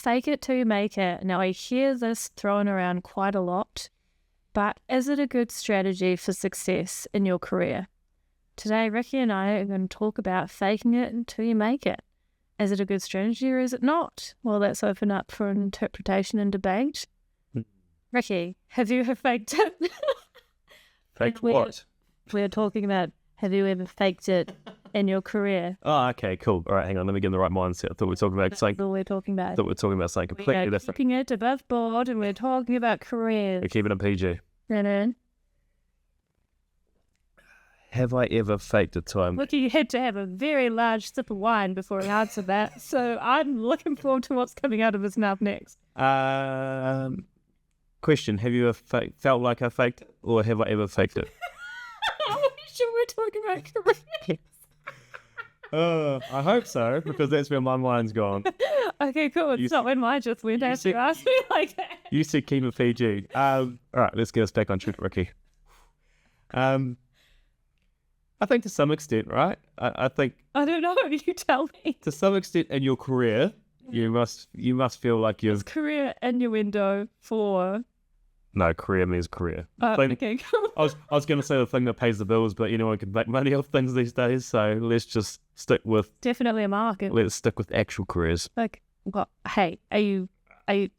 fake it till you make it. Now, I hear this thrown around quite a lot, but is it a good strategy for success in your career? Today, Ricky and I are going to talk about faking it until you make it. Is it a good strategy or is it not? Well, that's open up for interpretation and debate. Ricky, have you ever faked it? Faked what? We're talking about, have you ever faked it in your career? Oh, okay, cool. All right, hang on. Let me get in the right mindset. I thought we were talking about something. That's all we're talking about. I thought we were talking about something completely We're different. keeping it above board and we're talking about careers. We're keeping it PG. And Have I ever faked a time? look, you had to have a very large sip of wine before he answered that. So I'm looking forward to what's coming out of his mouth next. Question: have you ever felt like I faked it, or have I ever faked it? Are we sure we're talking about careers? I hope so, because that's where my mind's gone. Okay, cool. It's not when mine just went after you asked me like that. You said keep it PG. All right, let's get us back on track, Ricky. I think to some extent, right? I think I don't know. You tell me. to some extent in your career, you must feel like you've... Career innuendo for... No, career means career. Okay, cool. I was going to say the thing that pays the bills, but anyone can make money off things these days, so let's just stick with... Definitely a market. Let's stick with actual careers. Like, what? Hey, are you... I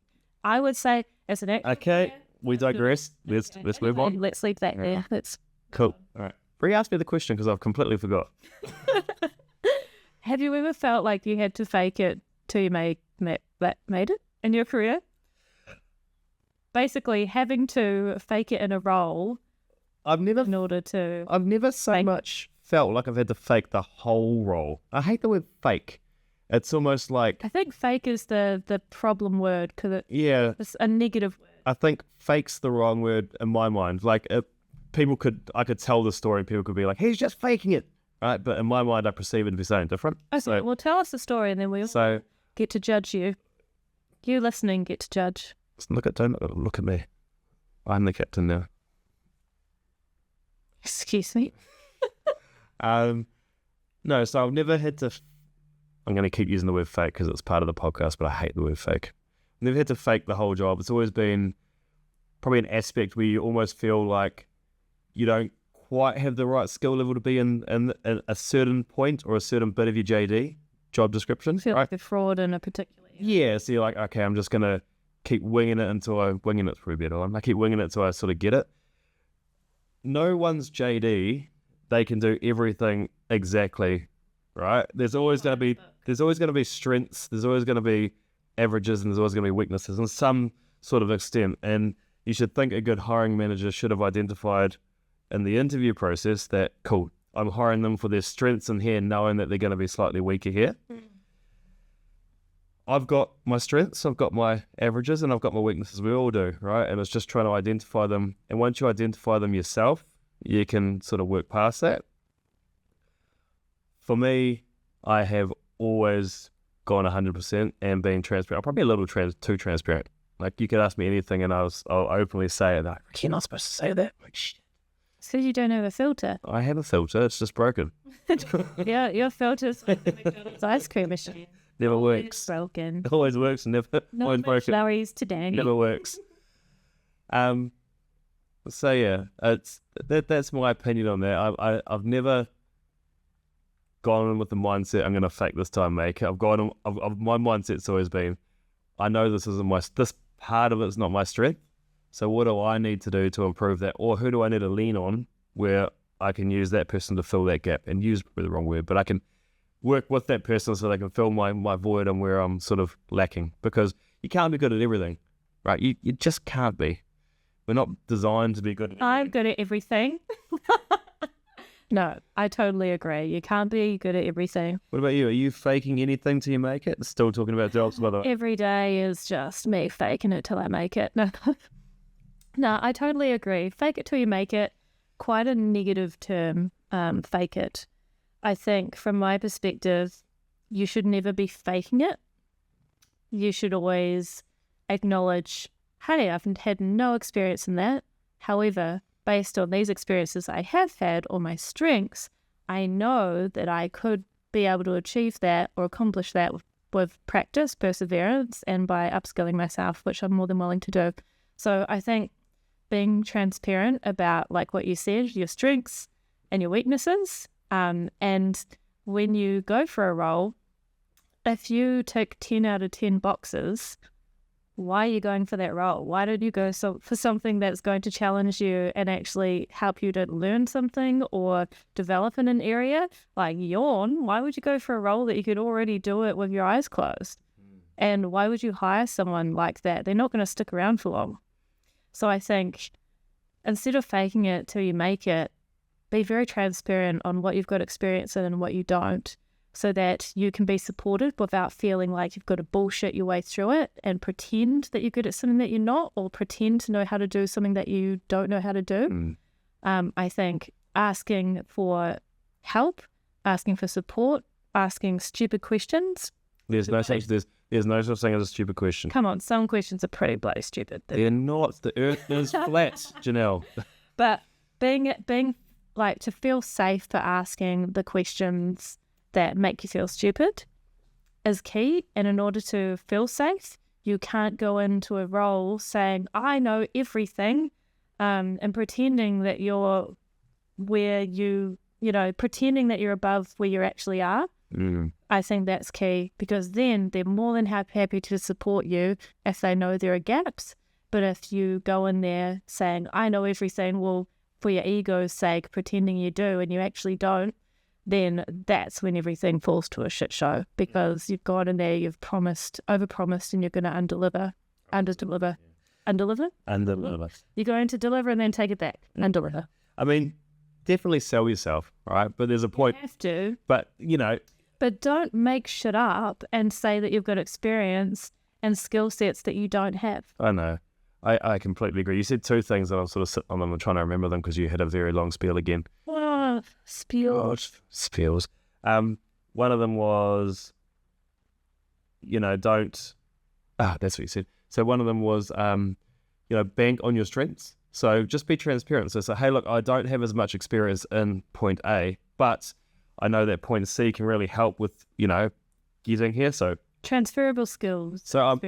would say as an actual Okay, career, we digress. Let's move on. Let's leave that there. Let's... Cool. All right. Re-ask me the question because I've completely forgot. Have you ever felt like you had to fake it till you made it in your career? Basically, having to fake it in a role in order to... I've never so much felt like I've had to fake the whole role. I hate the word fake. It's almost like... I think fake is the problem word because it's a negative word. I think fake's the wrong word in my mind. Like, I could tell the story and people could be like, he's just faking it, right? But in my mind, I perceive it to be something different. Okay, well, tell us the story and then we'll get to judge you. You listening get to judge. Don't look at me. I'm the captain now. Excuse me? No, so I've never had to... I'm going to keep using the word fake because it's part of the podcast, but I hate the word fake. I've never had to fake the whole job. It's always been probably an aspect where you almost feel like you don't quite have the right skill level to be in a certain point or a certain bit of your JD, job description. Feel like a fraud in a particular area. Yeah, so you're like, okay, I'm just going to keep winging it until I... Winging it's probably better. I keep winging it until I sort of get it. No one's JD, they can do everything exactly, right? There's always going to be strengths, there's always going to be averages, and there's always going to be weaknesses in some sort of extent. And you should think a good hiring manager should have identified in the interview process that, cool, I'm hiring them for their strengths in here, knowing that they're going to be slightly weaker here. I've got my strengths, I've got my averages, and I've got my weaknesses. We all do, right? And it's just trying to identify them. And once you identify them yourself, you can sort of work past that. For me, I have always gone 100% and been transparent. I'm probably a little too transparent. Like, you could ask me anything and I'll openly say it. Like, you're not supposed to say that. Like, shit. So you don't have a filter. I have a filter, it's just broken. Yeah, your filter's like the McDonald's ice cream machine. Never works. Broken. It always works and never always broken. Flurries today. Never works. So yeah, that's my opinion on that. I've never gone in with the mindset I'm going to fake this time, make it. My mindset's always been, I know this part of it's not my strength. So what do I need to do to improve that, or who do I need to lean on where I can use that person to fill that gap? And use probably the wrong word, but I can work with that person so they can fill my void and where I'm sort of lacking, because you can't be good at everything, right? You just can't be. We're not designed to be good at everything. I'm good at everything. No, I totally agree. You can't be good at everything. What about you? Are you faking anything till you make it? Still talking about jobs, by the way. Every day is just me faking it till I make it. No, I totally agree. Fake it till you make it. Quite a negative term, fake it. I think from my perspective, you should never be faking it. You should always acknowledge, hey, I've had no experience in that. However, based on these experiences I have had or my strengths, I know that I could be able to achieve that or accomplish that with practice, perseverance, and by upskilling myself, which I'm more than willing to do. So I think being transparent about, like what you said, your strengths and your weaknesses, and when you go for a role, if you tick 10 out of 10 boxes, why are you going for that role? Why don't you go for something that's going to challenge you and actually help you to learn something or develop in an area? Like yawn, why would you go for a role that you could already do it with your eyes closed? And why would you hire someone like that? They're not going to stick around for long. So I think instead of faking it till you make it, be very transparent on what you've got experience in and what you don't, so that you can be supported without feeling like you've got to bullshit your way through it and pretend that you're good at something that you're not, or pretend to know how to do something that you don't know how to do. I think asking for help, asking for support, asking stupid questions. There's no such thing as a stupid question. Come on, some questions are pretty bloody stupid. They're not. The earth is flat, Janelle. But being like, to feel safe for asking the questions that make you feel stupid is key. And in order to feel safe, you can't go into a role saying, I know everything, and pretending that you're where pretending that you're above where you actually are. I think that's key, because then they're more than happy to support you if they know there are gaps. But if you go in there saying, I know everything, well, for your ego's sake, pretending you do and you actually don't, then that's when everything falls to a shit show, because you've gone in there, you've overpromised, and you're going to underdeliver. You're going to deliver and then take it back, undeliver. I mean, definitely sell yourself, right? But there's a point. You have to. But, But don't make shit up and say that you've got experience and skill sets that you don't have. I know. I completely agree. You said two things that I'm sort of sitting on them and trying to remember them, because you had a very long spiel again. Oh, Spiels. One of them was, don't. That's what you said. So one of them was, bank on your strengths. So just be transparent. So say, hey, look, I don't have as much experience in point A, but I know that point C can really help with, getting here. So transferable skills. So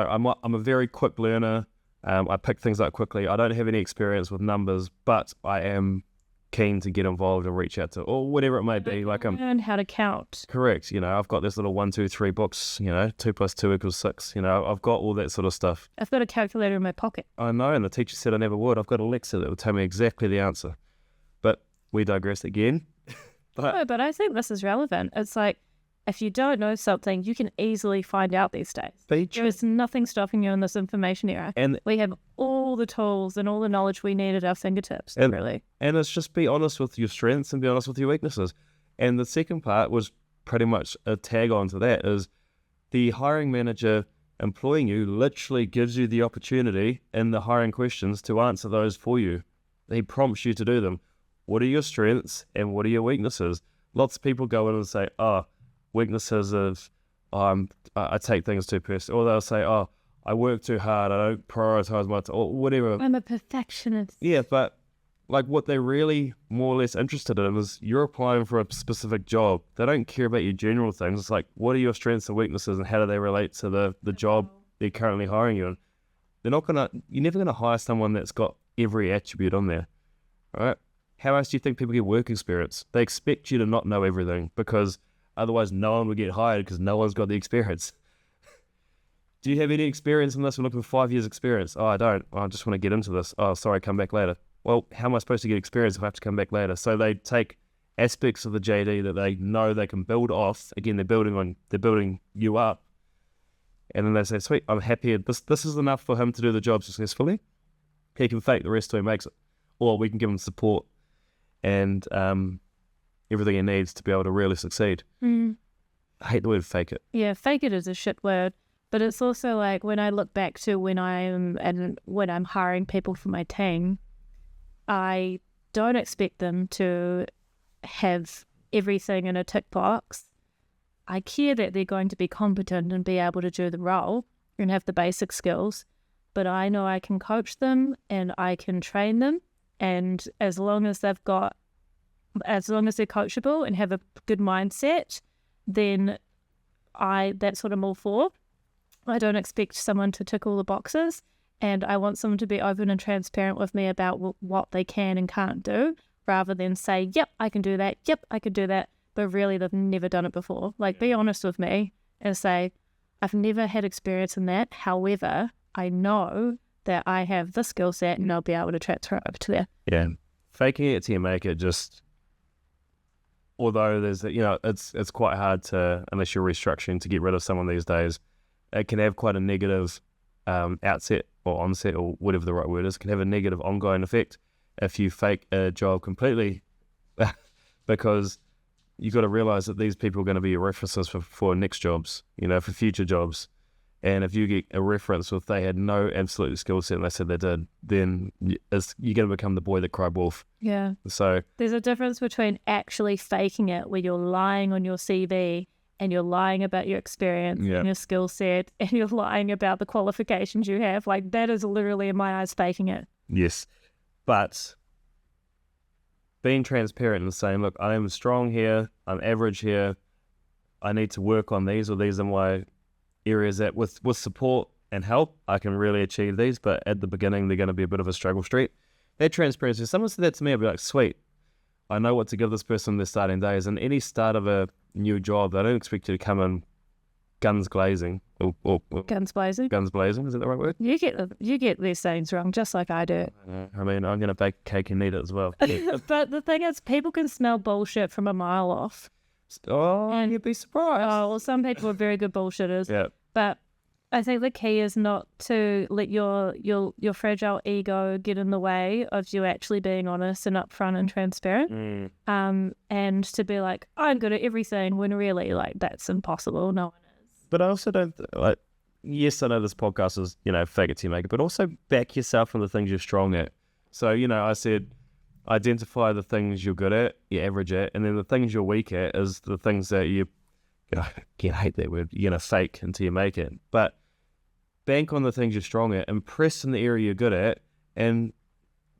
I'm a very quick learner. I pick things up quickly. I don't have any experience with numbers, but I am keen to get involved and reach out to, or whatever it may be. Like learn how to count. Correct. I've got this little 1, 2, 3 books. 2 + 2 = 6. I've got all that sort of stuff. I've got a calculator in my pocket. I know, and the teacher said I never would. I've got Alexa that will tell me exactly the answer. But we digress again. But I think this is relevant. It's like, if you don't know something, you can easily find out these days. There is nothing stopping you in this information era. And we have all the tools and all the knowledge we need at our fingertips, really. And it's just be honest with your strengths and be honest with your weaknesses. And the second part was pretty much a tag on to that, is the hiring manager employing you literally gives you the opportunity in the hiring questions to answer those for you. He prompts you to do them. What are your strengths and what are your weaknesses? Lots of people go in and say, weaknesses of I take things too personally, or they'll say, I work too hard, I don't prioritize my or whatever. I'm a perfectionist. Yeah, but like what they're really more or less interested in is you're applying for a specific job. They don't care about your general things. It's like, what are your strengths and weaknesses, and how do they relate to the job they're currently hiring you in? You're never gonna hire someone that's got every attribute on there, right? How else do you think people get work experience? They expect you to not know everything, because otherwise no one would get hired, because no one's got the experience. Do you have any experience in this? We're looking for 5 years experience. I don't. I just want to get into this. Sorry, come back later. Well, how am I supposed to get experience if I have to come back later? So they take aspects of the JD that they know they can build off. Again, they're building you up. And then they say, sweet, I'm happy. This is enough for him to do the job successfully. He can fake the rest till he makes it. Or we can give him support and everything he needs to be able to really succeed. I hate the word fake it. Yeah, fake it is a shit word. But it's also like, when I look back to when I'm hiring people for my team, I don't expect them to have everything in a tick box. I care that they're going to be competent and be able to do the role and have the basic skills, but I know I can coach them and I can train them, and as long as they're coachable and have a good mindset, then that's what I'm all for. I don't expect someone to tick all the boxes, and I want someone to be open and transparent with me about what they can and can't do, rather than say, yep, I can do that, yep, I can do that, but really they've never done it before. Like, be honest with me and say, I've never had experience in that. However, I know that I have this skill set and I'll be able to transfer it over to there. Yeah. Faking it till you make it, just, although there's, it's quite hard to, unless you're restructuring, to get rid of someone these days. It can have quite a negative outset or onset, or whatever the right word is. It can have a negative ongoing effect if you fake a job completely, because you've got to realize that these people are going to be your references for next jobs, for future jobs. And if you get a reference with they had no absolute skill set and they said they did, then you're going to become the boy that cried wolf. Yeah. So there's a difference between actually faking it, where you're lying on your CV and you're lying about your experience and your skill set, and you're lying about the qualifications you have. Like, that is literally, in my eyes, faking it. Yes. But being transparent and saying, look, I am strong here, I'm average here, I need to work on these, or these are my areas that with support and help, I can really achieve these, but at the beginning, they're going to be a bit of a struggle street. That transparency, if someone said that to me, I'd be like, sweet, I know what to give this person in their starting days. And any start of a new job, I don't expect you to come in guns blazing. Or guns blazing? Guns blazing, is that the right word? You get these things wrong, just like I do. I mean, I'm going to bake a cake and eat it as well. But the thing is, people can smell bullshit from a mile off. Oh, and you'd be surprised. Oh, well, some people are very good bullshitters. Yeah. But I think the key is not to let your fragile ego get in the way of you actually being honest and upfront and transparent. And to be like, I'm good at everything, when really, like, that's impossible. No one is. But I also don't, yes, I know this podcast is, fake it till you make it, but also back yourself on the things you're strong at. So, I said, identify the things you're good at, you're average at, and then the things you're weak at is the things that I hate that word, you're going to fake until you make it. But bank on the things you're strong at, impress in the area you're good at, and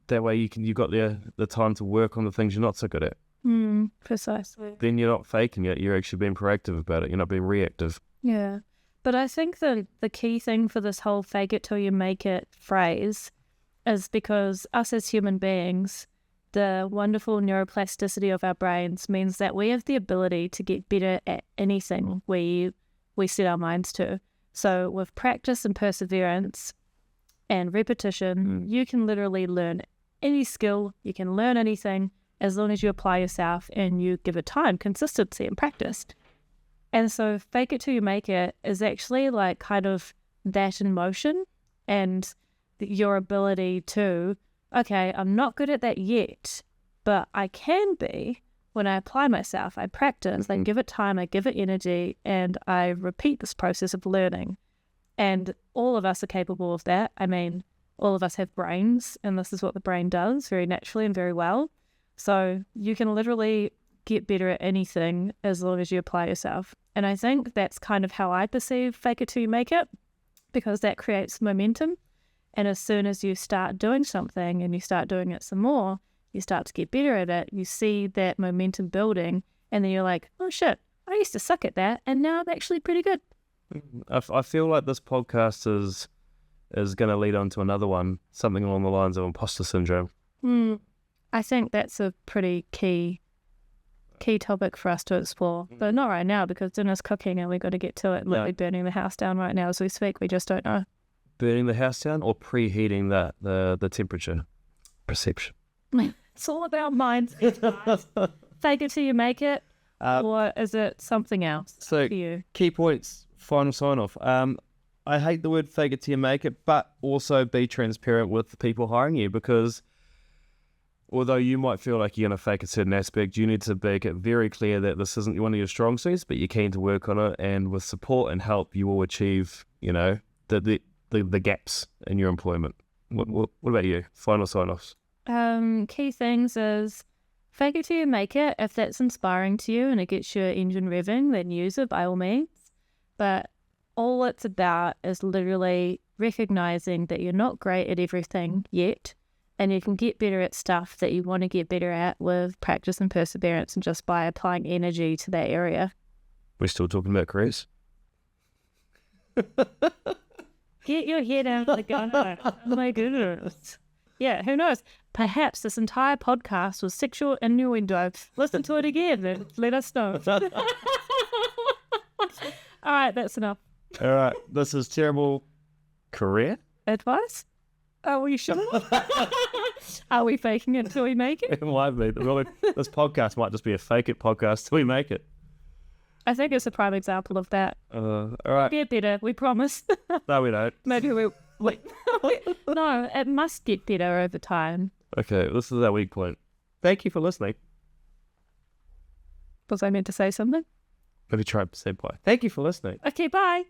that way you've got the time to work on the things you're not so good at. Precisely. Then you're not faking it, you're actually being proactive about it, you're not being reactive. Yeah. But I think the key thing for this whole fake it till you make it phrase is because us as human beings, the wonderful neuroplasticity of our brains means that we have the ability to get better at anything we set our minds to. So with practice and perseverance and repetition, you can literally learn any skill, you can learn anything, as long as you apply yourself and you give it time, consistency, and practice. And so fake it till you make it is actually like kind of that in motion, and your ability to, okay, I'm not good at that yet, but I can be when I apply myself. I practice, I give it time, I give it energy, and I repeat this process of learning. And all of us are capable of that. I mean, all of us have brains, and this is what the brain does very naturally and very well. So you can literally get better at anything as long as you apply yourself. And I think that's kind of how I perceive fake it till you make it, because that creates momentum. And as soon as you start doing something and you start doing it some more, you start to get better at it, you see that momentum building, and then you're like, oh shit, I used to suck at that, and now I'm actually pretty good. I feel like this podcast is going to lead on to another one, something along the lines of imposter syndrome. I think that's a pretty key topic for us to explore, but not right now because dinner's cooking and we've got to get to it. Literally burning the house down right now as we speak. We just don't know. Burning the house down or preheating the temperature perception? It's all about mindset. Fake it till you make it, or is it something else so for you? Key points, final sign off. I hate the word fake it till you make it, but also be transparent with the people hiring you, because although you might feel like you're going to fake a certain aspect, you need to make it very clear that this isn't one of your strong suits, but you're keen to work on it, and with support and help, you will achieve, the gaps in your employment. What about you? Final sign-offs. Key things is fake it till you make it. If that's inspiring to you and it gets your engine revving, then use it by all means. But all it's about is literally recognizing that you're not great at everything yet, and you can get better at stuff that you want to get better at with practice and perseverance, and just by applying energy to that area. We're still talking about careers? Get your head out of the gutter. Oh my goodness. Yeah, who knows? Perhaps this entire podcast was sexual innuendo. Listen to it again and let us know. All right, that's enough. All right, this is terrible career Advice? Are we sure? Are we faking it till we make it? It might be. This podcast might just be a fake it podcast till we make it. I think it's a prime example of that. All right. Get better, we promise. No, we don't. Maybe we... No, it must get better over time. Okay, this is our weak point. Thank you for listening. Was I meant to say something? Maybe try to say bye. Thank you for listening. Okay, bye.